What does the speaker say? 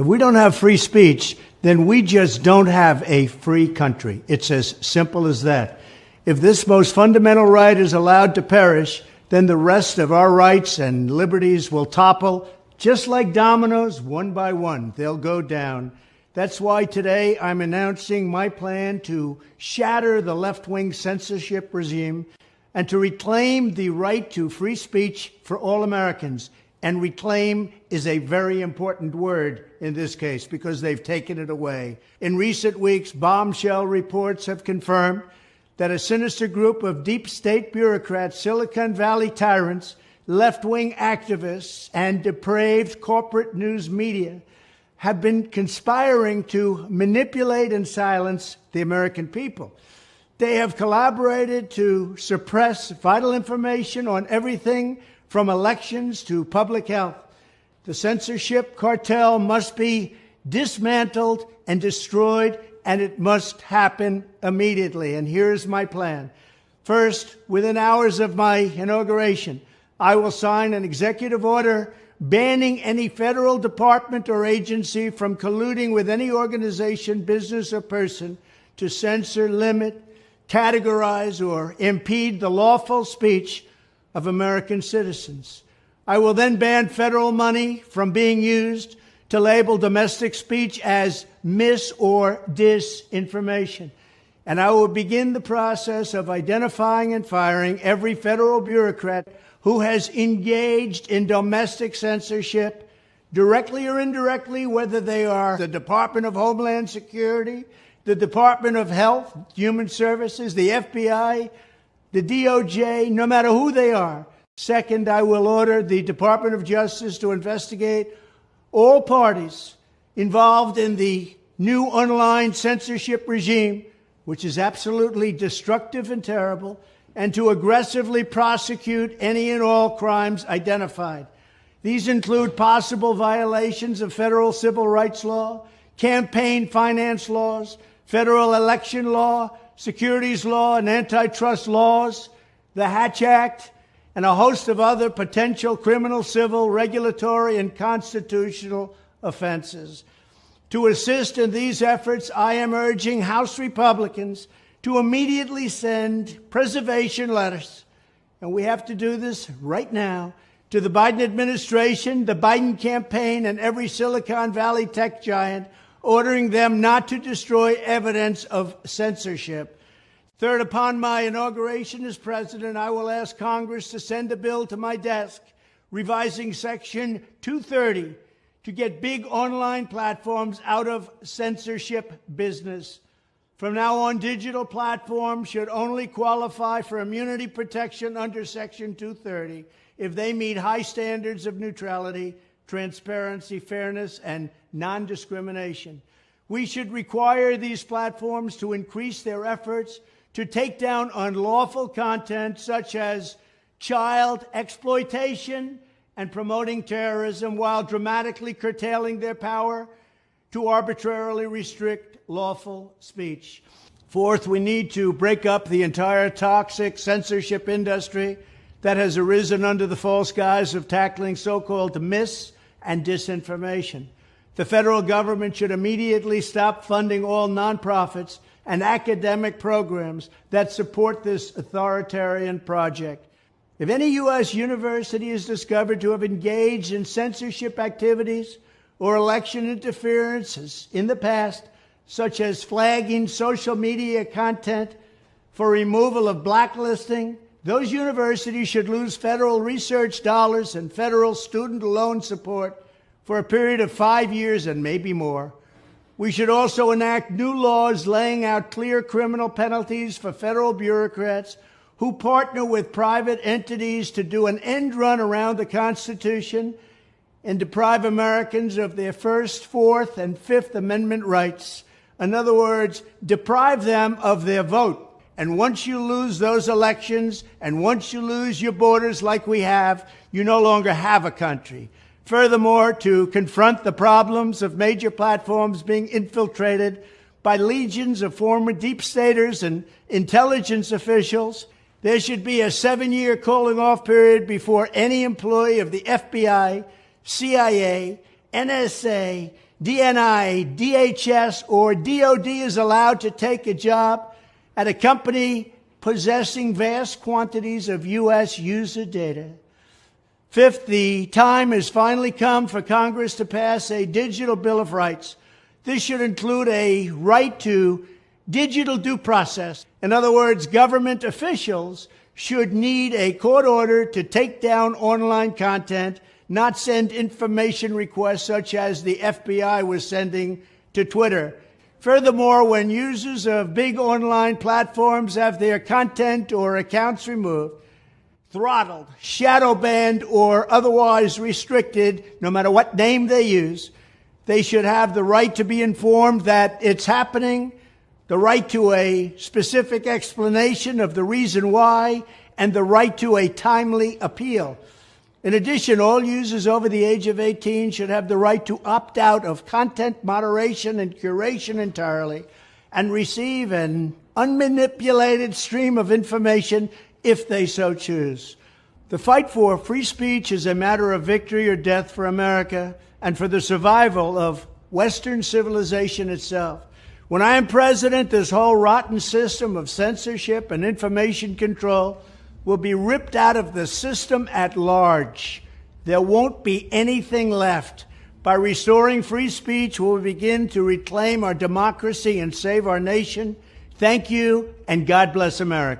If we don't have free speech, then we just don't have a free country. It's as simple as that. If this most fundamental right is allowed to perish, then the rest of our rights and liberties will topple, just like dominoes, one by one. They'll go down. That's why today I'm announcing my plan to shatter the left-wing censorship regime and to reclaim the right to free speech for all Americans. And reclaim is a very important word in this case because they've taken it away. In recent weeks, bombshell reports have confirmed that a sinister group of deep state bureaucrats, Silicon Valley tyrants, left-wing activists, and depraved corporate news media have been conspiring to manipulate and silence the American people. They have collaborated to suppress vital information on everything from elections to public health. The censorship cartel must be dismantled and destroyed, and it must happen immediately. And here's my plan. First, within hours of my inauguration, I will sign an executive order banning any federal department or agency from colluding with any organization, business, or person to censor, limit, categorize, or impede the lawful speech of American citizens. I will then ban federal money from being used to label domestic speech as mis- or disinformation. And I will begin the process of identifying and firing every federal bureaucrat who has engaged in domestic censorship, directly or indirectly, whether they are the Department of Homeland Security, the Department of Health, Human Services, the FBI, the DOJ, no matter who they are. Second, I will order the Department of Justice to investigate all parties involved in the new online censorship regime, which is absolutely destructive and terrible, and to aggressively prosecute any and all crimes identified. These include possible violations of federal civil rights law, campaign finance laws, federal election law, securities law, and antitrust laws, the Hatch Act, and a host of other potential criminal, civil, regulatory, and constitutional offenses. To assist in these efforts, I am urging House Republicans to immediately send preservation letters, and we have to do this right now, to the Biden administration, the Biden campaign, and every Silicon Valley tech giant, ordering them not to destroy evidence of censorship. Third, upon my inauguration as president, I will ask Congress to send a bill to my desk revising Section 230 to get big online platforms out of censorship business. From now on, digital platforms should only qualify for immunity protection under Section 230 if they meet high standards of neutrality, transparency, fairness, and non-discrimination. We should require these platforms to increase their efforts to take down unlawful content such as child exploitation and promoting terrorism, while dramatically curtailing their power to arbitrarily restrict lawful speech. Fourth, we need to break up the entire toxic censorship industry that has arisen under the false guise of tackling so-called mis- and disinformation. The federal government should immediately stop funding all nonprofits and academic programs that support this authoritarian project. If any U.S. university is discovered to have engaged in censorship activities or election interferences in the past, such as flagging social media content for removal of blacklisting, those universities should lose federal research dollars and federal student loan support for a period of 5 years and maybe more. We should also enact new laws laying out clear criminal penalties for federal bureaucrats who partner with private entities to do an end run around the Constitution and deprive Americans of their First, Fourth, and Fifth Amendment rights. In other words, deprive them of their vote. And once you lose those elections, and once you lose your borders like we have, you no longer have a country. Furthermore, to confront the problems of major platforms being infiltrated by legions of former deep staters and intelligence officials, there should be a 7-year cooling-off period before any employee of the FBI, CIA, NSA, DNI, DHS, or DOD is allowed to take a job at a company possessing vast quantities of U.S. user data. Fifth, the time has finally come for Congress to pass a digital Bill of Rights. This should include a right to digital due process. In other words, government officials should need a court order to take down online content, not send information requests such as the FBI was sending to Twitter. Furthermore, when users of big online platforms have their content or accounts removed, throttled, shadow banned, or otherwise restricted, no matter what name they use, they should have the right to be informed that it's happening, the right to a specific explanation of the reason why, and the right to a timely appeal. In addition, all users over the age of 18 should have the right to opt out of content moderation and curation entirely and receive an unmanipulated stream of information if they so choose. The fight for free speech is a matter of victory or death for America and for the survival of Western civilization itself. When I am president, this whole rotten system of censorship and information control will be ripped out of the system at large. There won't be anything left. By restoring free speech, we'll begin to reclaim our democracy and save our nation. Thank you, and God bless America.